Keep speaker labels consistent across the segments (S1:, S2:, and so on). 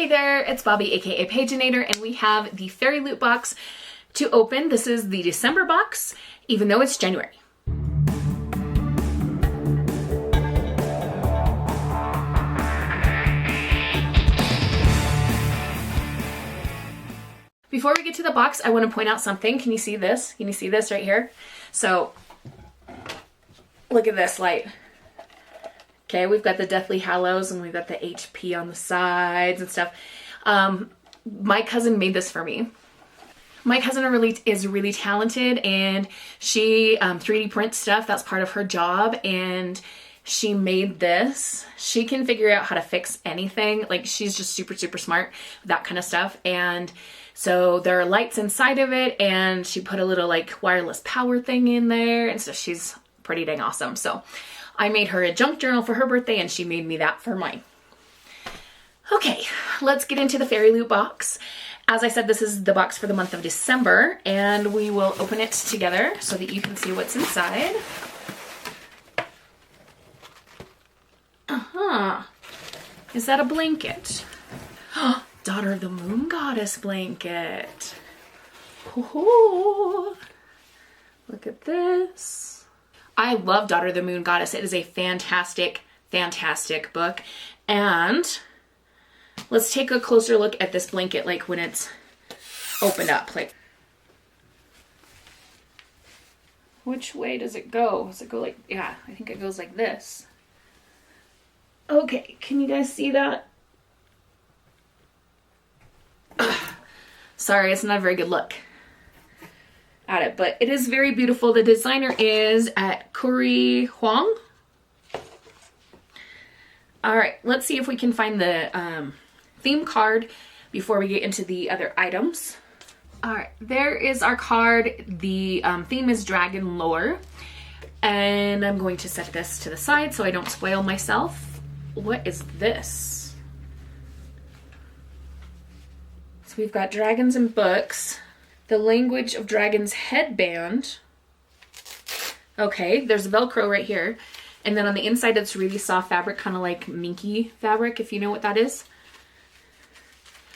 S1: Hey there, it's Bobi, aka Paginator, and we have the Fairyloot box to open. This is the December box, even though it's January. Before we get to the box, I want to point out something. Can you see this? Can you see this right here? So, look at this light. Okay, we've got the Deathly Hallows and we've got the HP on the sides and stuff. My cousin made this for me. My cousin is really talented, and she 3D prints stuff. That's part of her job, and she made this. She can figure out how to fix anything. Like, she's just super, super smart, that kind of stuff. And so there are lights inside of it, and she put a little like wireless power thing in there, and so she's pretty dang awesome. So I made her a junk journal for her birthday, and she made me that for mine. Okay, let's get into the Fairyloot box. As I said, this is the box for the month of December, and we will open it together so that you can see what's inside. Is that a blanket? Daughter of the Moon Goddess blanket. Oh, look at this. I love Daughter of the Moon Goddess. It is a fantastic, fantastic book. And let's take a closer look at this blanket, like when it's opened up. Like, which way does it go? Does it go like, yeah, I think it goes like this. Okay, can you guys see that? Ugh. Sorry, it's not a very good look at it, but it is very beautiful. The designer is at Kuri Huang. All right, let's see if we can find the theme card before we get into the other items. All right, there is our card. The theme is dragon lore, and I'm going to set this to the side so I don't spoil myself. What is this? So we've got dragons and books. The Language of Dragons headband. Okay, there's a Velcro right here. And then on the inside, it's really soft fabric, kind of like minky fabric, if you know what that is.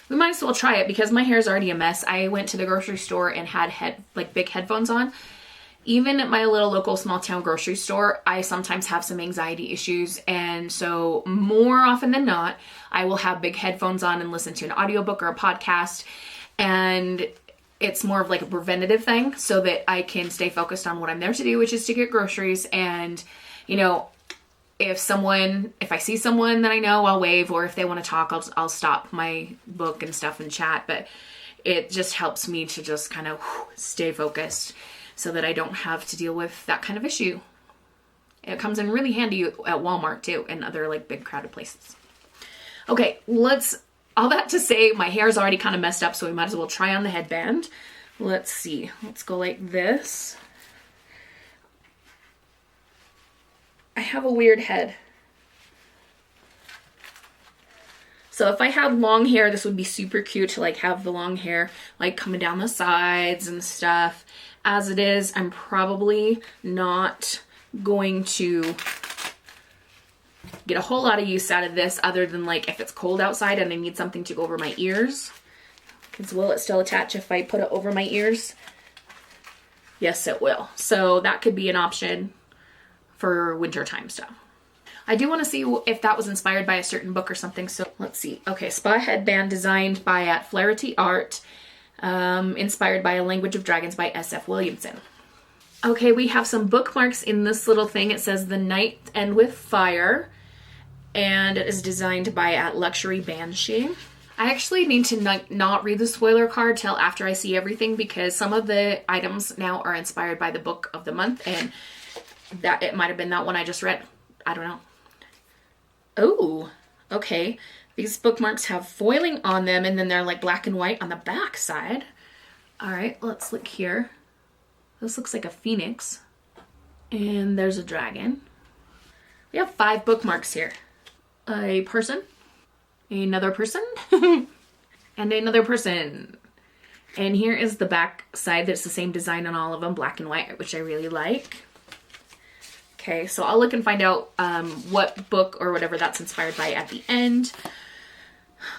S1: We might as well try it because my hair is already a mess. I went to the grocery store and had big headphones on. Even at my little local small town grocery store, I sometimes have some anxiety issues. And so more often than not, I will have big headphones on and listen to an audiobook or a podcast. And it's more of like a preventative thing so that I can stay focused on what I'm there to do, which is to get groceries. And, you know, if I see someone that I know, I'll wave, or if they want to talk, I'll stop my book and stuff and chat. But it just helps me to just kind of stay focused so that I don't have to deal with that kind of issue. It comes in really handy at Walmart too, and other like big crowded places. Okay, all that to say, my hair's already kind of messed up, so we might as well try on the headband. Let's see. Let's go like this. I have a weird head. So if I had long hair, this would be super cute to like have the long hair like coming down the sides and stuff. As it is, I'm probably not going to get a whole lot of use out of this other than like if it's cold outside and I need something to go over my ears. Because will it still attach if I put it over my ears? Yes, it will. So that could be an option for wintertime stuff. I do want to see if that was inspired by a certain book or something. So let's see. Okay, spa headband designed by at Flaherty Art. Inspired by A Language of Dragons by S.F. Williamson. Okay, we have some bookmarks in this little thing. It says The Night End with Fire, and it is designed by at Luxury Banshee. I actually need to not read the spoiler card till after I see everything, because some of the items now are inspired by the book of the month, and that it might have been that one I just read. I don't know. Oh, okay. These bookmarks have foiling on them, and then they're like black and white on the back side. All right, let's look here. This looks like a phoenix. And there's a dragon. We have 5 bookmarks here. A person, another person, and another person. And here is the back side. That's the same design on all of them, black and white, which I really like. Okay, so I'll look and find out what book or whatever that's inspired by at the end.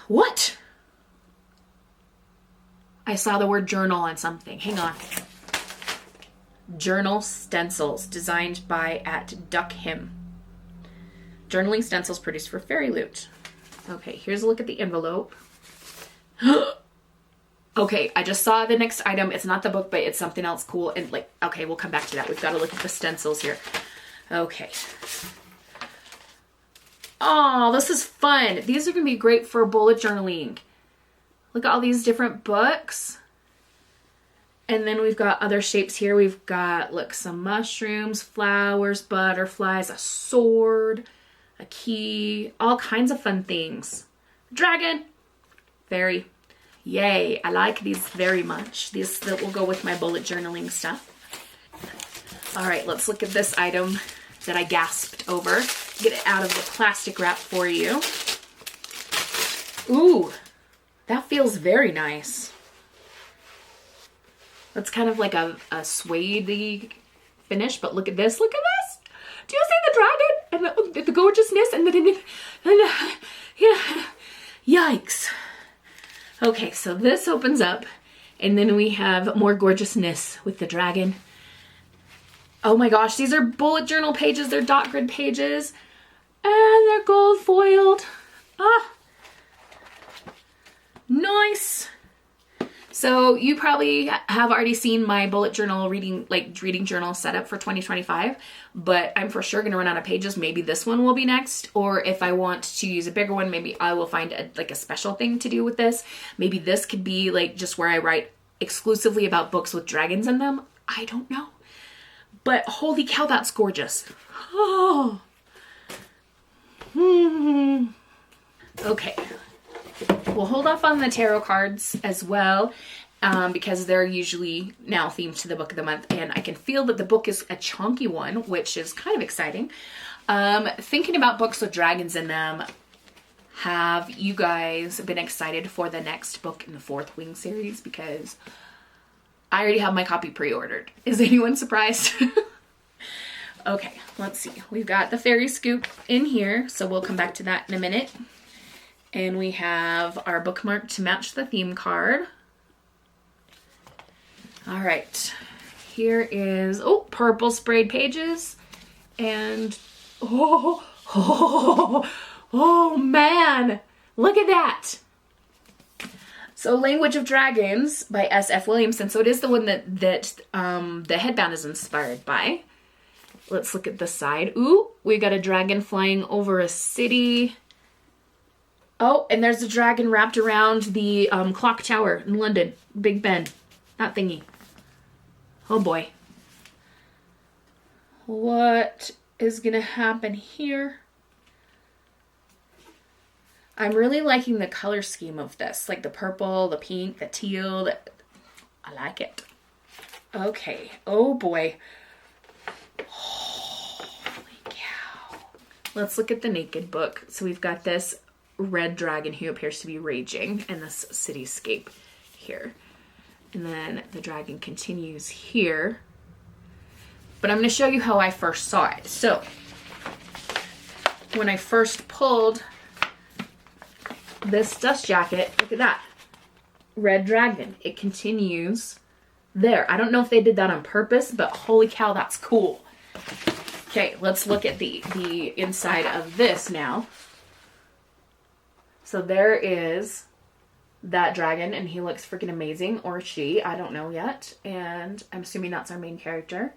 S1: What? I saw the word journal on something. Hang on. Journal stencils designed by @Duckhim. Journaling stencils produced for Fairyloot. Okay, here's a look at the envelope. Okay, I just saw the next item. It's not the book, but it's something else cool. And like, okay, we'll come back to that. We've got to look at the stencils here. Okay. Oh, this is fun. These are going to be great for bullet journaling. Look at all these different books. And then we've got other shapes here. We've got, look, some mushrooms, flowers, butterflies, a sword, a key, all kinds of fun things. Dragon. Fairy. Yay, I like these very much. These that will go with my bullet journaling stuff. All right, let's look at this item that I gasped over. Get it out of the plastic wrap for you. Ooh, that feels very nice. That's kind of like a suede-y finish, but look at this. Look at this. Do you see the dragon and the gorgeousness and yeah, yikes. Okay, so this opens up and then we have more gorgeousness with the dragon. Oh my gosh, these are bullet journal pages. They're dot grid pages and they're gold foiled. Ah, nice. So you probably have already seen my bullet journal reading journal setup for 2025, but I'm for sure gonna run out of pages. Maybe this one will be next, or if I want to use a bigger one, maybe I will find a special thing to do with this. Maybe this could be like just where I write exclusively about books with dragons in them. I don't know. But holy cow, that's gorgeous. Oh. Okay. We'll hold off on the tarot cards as well because they're usually now themed to the book of the month, and I can feel that the book is a chunky one, which is kind of exciting. Thinking about books with dragons in them, have you guys been excited for the next book in the Fourth Wing series? Because I already have my copy pre-ordered. Is anyone surprised? Okay, let's see. We've got the fairy scoop in here, so we'll come back to that in a minute. And we have our bookmark to match the theme card. All right, here is, purple sprayed pages. And, oh man, look at that. So Language of Dragons by S.F. Williamson. So it is the one that the headband is inspired by. Let's look at the side. Ooh, we got a dragon flying over a city. Oh, and there's a dragon wrapped around the clock tower in London. Big Ben. That thingy. Oh boy. What is gonna happen here? I'm really liking the color scheme of this. Like the purple, the pink, the teal. I like it. Okay. Oh boy. Holy cow. Let's look at the naked book. So we've got this red dragon who appears to be raging in this cityscape here. And then the dragon continues here. But I'm going to show you how I first saw it. So when I first pulled this dust jacket, look at that. Red dragon. It continues there. I don't know if they did that on purpose, but holy cow, that's cool. Okay, let's look at the inside of this now. So there is that dragon, and he looks freaking amazing, or she, I don't know yet. And I'm assuming that's our main character.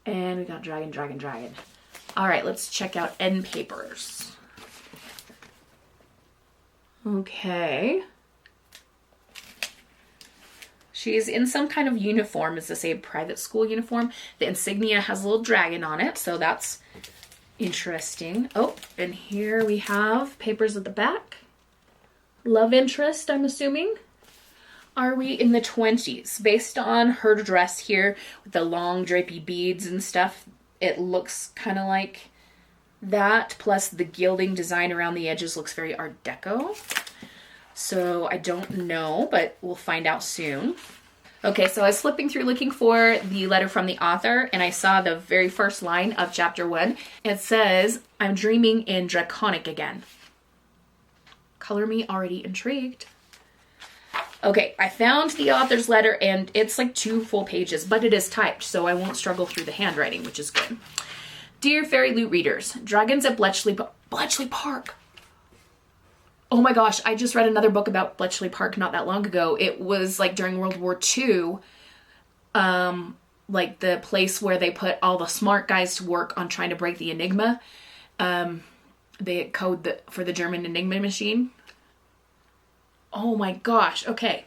S1: And we got dragon, dragon, dragon. All right, let's check out end papers. Okay. She's in some kind of uniform. Is this a private school uniform? The insignia has a little dragon on it, so that's interesting. Oh, and here we have papers at the back. Love interest, I'm assuming. Are we in the 20s? Based on her dress here with the long drapey beads and stuff, it looks kind of like that. Plus the gilding design around the edges looks very Art Deco. So I don't know, but we'll find out soon. Okay, so I was flipping through looking for the letter from the author, and I saw the very first line of chapter 1. It says, "I'm dreaming in Draconic again." Color me already intrigued. Okay, I found the author's letter, and it's like 2 full pages, but it is typed, so I won't struggle through the handwriting, which is good. Dear Fairyloot readers, Dragons at Bletchley Park. Oh my gosh, I just read another book about Bletchley Park not that long ago. It was like during World War II, like the place where they put all the smart guys to work on trying to break the Enigma. They code for the German Enigma machine. Oh my gosh, okay.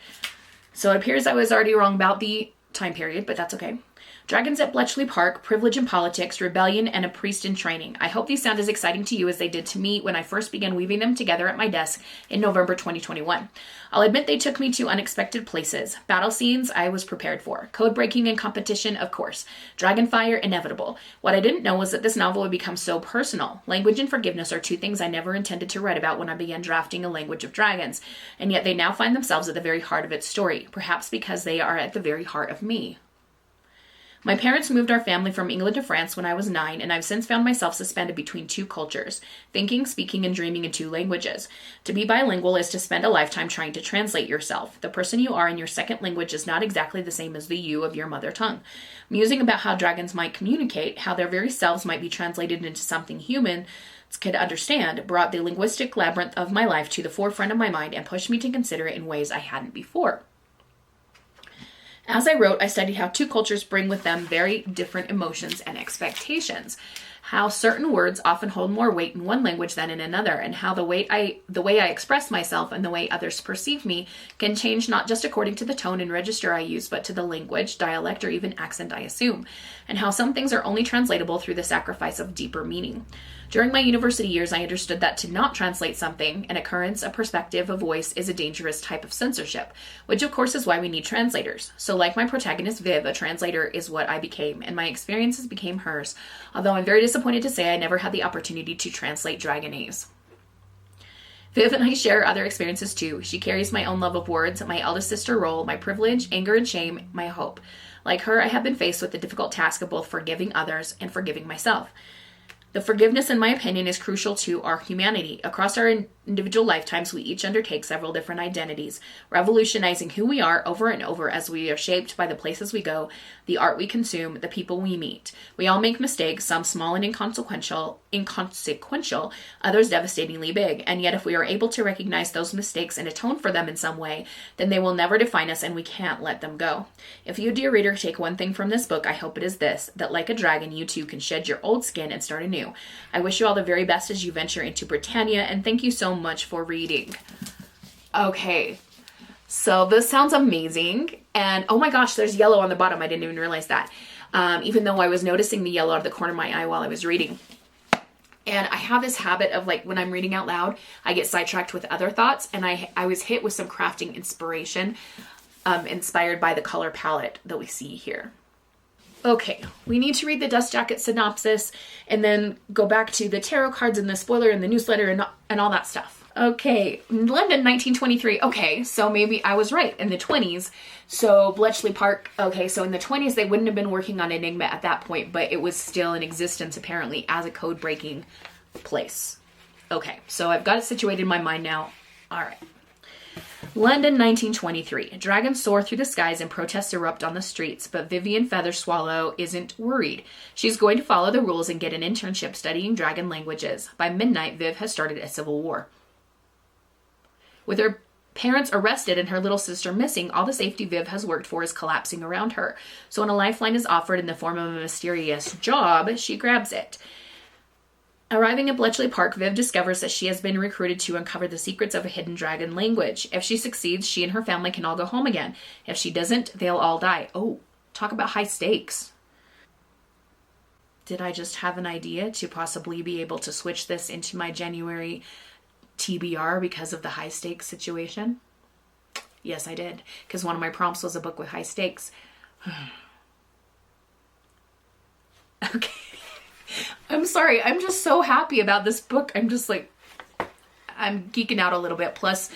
S1: So it appears I was already wrong about the time period, but that's okay. Dragons at Bletchley Park, Privilege in Politics, Rebellion, and a Priest in Training. I hope these sound as exciting to you as they did to me when I first began weaving them together at my desk in November 2021. I'll admit they took me to unexpected places. Battle scenes, I was prepared for. Code breaking and competition, of course. Dragonfire, inevitable. What I didn't know was that this novel would become so personal. Language and forgiveness are 2 things I never intended to write about when I began drafting A Language of Dragons, and yet they now find themselves at the very heart of its story, perhaps because they are at the very heart of me. My parents moved our family from England to France when I was 9, and I've since found myself suspended between 2 cultures, thinking, speaking, and dreaming in 2 languages. To be bilingual is to spend a lifetime trying to translate yourself. The person you are in your second language is not exactly the same as the you of your mother tongue. Musing about how dragons might communicate, how their very selves might be translated into something humans could understand, brought the linguistic labyrinth of my life to the forefront of my mind and pushed me to consider it in ways I hadn't before. As I wrote, I studied how 2 cultures bring with them very different emotions and expectations, how certain words often hold more weight in one language than in another, and how the way I express myself and the way others perceive me can change not just according to the tone and register I use, but to the language, dialect, or even accent I assume, and how some things are only translatable through the sacrifice of deeper meaning. During my university years, I understood that to not translate something, an occurrence, a perspective, a voice, is a dangerous type of censorship, which of course is why we need translators. So like my protagonist Viv, a translator is what I became, and my experiences became hers, although I'm very disappointed to say I never had the opportunity to translate Dragonese. Viv and I share other experiences too. She carries my own love of words, my eldest sister role, my privilege, anger and shame, my hope. Like her, I have been faced with the difficult task of both forgiving others and forgiving myself. The forgiveness, in my opinion, is crucial to our humanity. Across our individual lifetimes, we each undertake several different identities, revolutionizing who we are over and over as we are shaped by the places we go, the art we consume, the people we meet. We all make mistakes, some small and inconsequential, others devastatingly big. And yet if we are able to recognize those mistakes and atone for them in some way, then they will never define us and we can't let them go. If you, dear reader, take one thing from this book, I hope it is this, that like a dragon, you too can shed your old skin and start anew. I wish you all the very best as you venture into Britannia, and thank you so much for reading. Okay, so this sounds amazing, and oh my gosh, there's yellow on the bottom. I didn't even realize that, even though I was noticing the yellow out of the corner of my eye while I was reading. And I have this habit of, like, when I'm reading out loud, I get sidetracked with other thoughts, and I was hit with some crafting inspiration, inspired by the color palette that we see here. Okay, we need to read the Dust Jacket synopsis and then go back to the tarot cards and the spoiler and the newsletter and all that stuff. Okay, London, 1923. Okay, so maybe I was right in the 20s. So Bletchley Park, okay, so in the 20s they wouldn't have been working on Enigma at that point, but it was still in existence apparently as a code-breaking place. Okay, so I've got it situated in my mind now. All right. London, 1923. Dragons soar through the skies and protests erupt on the streets, but Vivian Featherswallow isn't worried. She's going to follow the rules and get an internship studying dragon languages. By midnight, Viv has started a civil war. With her parents arrested and her little sister missing, all the safety Viv has worked for is collapsing around her. So when a lifeline is offered in the form of a mysterious job, she grabs it. Arriving at Bletchley Park, Viv discovers that she has been recruited to uncover the secrets of a hidden dragon language. If she succeeds, she and her family can all go home again. If she doesn't, they'll all die. Oh, talk about high stakes. Did I just have an idea to possibly be able to switch this into my January TBR because of the high stakes situation? Yes, I did, because one of my prompts was a book with high stakes. Okay. I'm sorry. I'm just so happy about this book. I'm just like, I'm geeking out a little bit. Plus,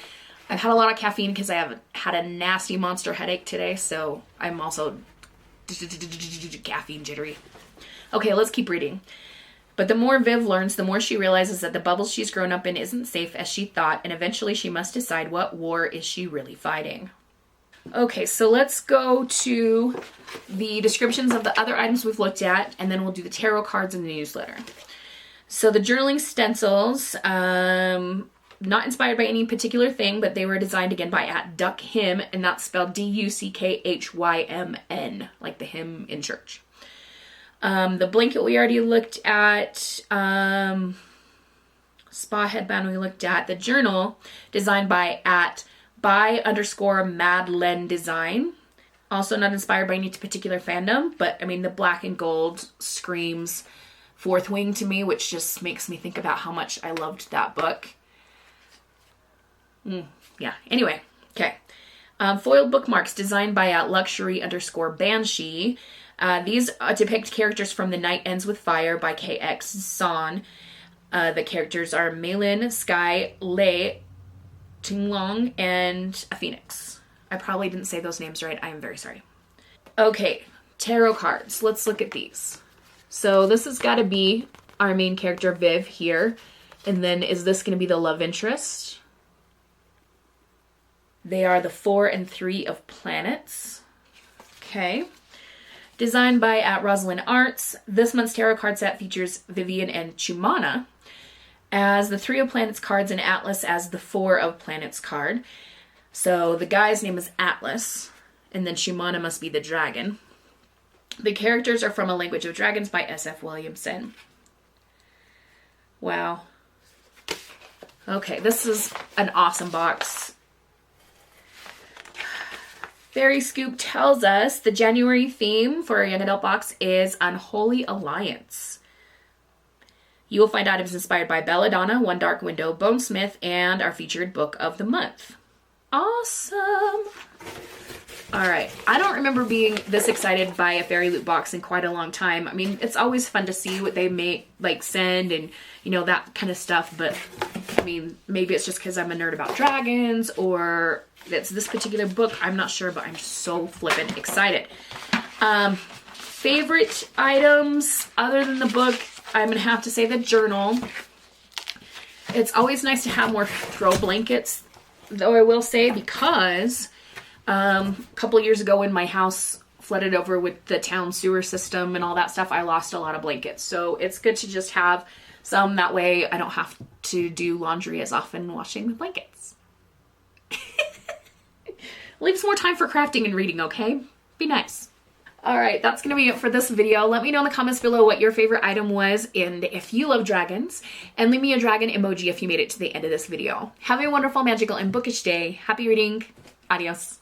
S1: I've had a lot of caffeine because I have had a nasty monster headache today. So I'm also caffeine jittery. Okay, let's keep reading. But the more Viv learns, the more she realizes that the bubble she's grown up in isn't safe as she thought. And eventually she must decide, what war is she really fighting? Okay, so let's go to the descriptions of the other items we've looked at, and then we'll do the tarot cards in the newsletter. So the journaling stencils, not inspired by any particular thing, but they were designed again by @DuckHymn, and that's spelled DuckHymn, like the hymn in church. The blanket we already looked at, spa headband we looked at, the journal designed by @by_Madeleine Design. Also not inspired by any particular fandom, but I mean the black and gold screams Fourth Wing to me, which just makes me think about how much I loved that book. Yeah, anyway, okay. Foiled bookmarks designed by @luxury_banshee. These depict characters from The Night Ends with Fire by KX Zahn. The characters are Malin, Sky, Lei, Tinglong, and a phoenix. I probably didn't say those names right. I am very sorry. Okay, tarot cards. Let's look at these. So this has got to be our main character, Viv, here. And then is this going to be the love interest? They are the 4 and 3 of planets. Okay. Designed by @Rosalind Arts. This month's tarot card set features Vivian and Chumana as the 3 of planets cards and Atlas as the 4 of planets card. So the guy's name is Atlas, and then Chumana must be the dragon. The characters are from A Language of Dragons by S.F. Williamson. Wow. Okay, this is an awesome box. Fairy Scoop tells us the January theme for our Young Adult box is Unholy Alliance. You will find items inspired by Belladonna, One Dark Window, Bonesmith, and our featured book of the month. Awesome! Alright, I don't remember being this excited by a Fairyloot box in quite a long time. I mean, it's always fun to see what they make, like send and, you know, that kind of stuff, but I mean, maybe it's just because I'm a nerd about dragons, or it's this particular book, I'm not sure, but I'm so flippin' excited. Favorite items other than the book, I'm gonna have to say the journal. It's always nice to have more throw blankets, though I will say, because a couple years ago when my house flooded over with the town sewer system and all that stuff, I lost a lot of blankets. So it's good to just have some, that way I don't have to do laundry as often washing the blankets. Leaves more time for crafting and reading, okay? Be nice. Alright, that's going to be it for this video. Let me know in the comments below what your favorite item was and if you love dragons. And leave me a dragon emoji if you made it to the end of this video. Have a wonderful, magical, and bookish day. Happy reading. Adios.